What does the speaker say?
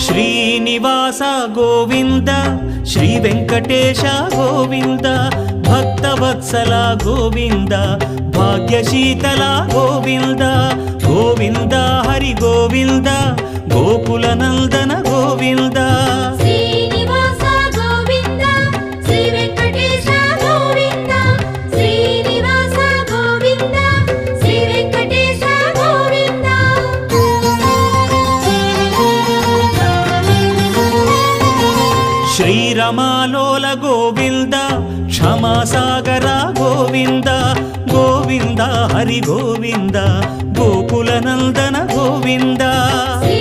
Srinivasa Govinda Shri Venkatesha Govinda Bhaktavatsala Govinda భాగ్యశీతల Govinda Govinda Hari Govinda Gokula Nandana Govinda Srinivasa Govinda Shri Venkatesha Govinda Srinivasa Govinda Shri Venkatesha Govinda శ్రీరమాలోల Govinda క్షమాసాగర Govinda Govinda Hari Govinda Gokula Nandana Govinda Shri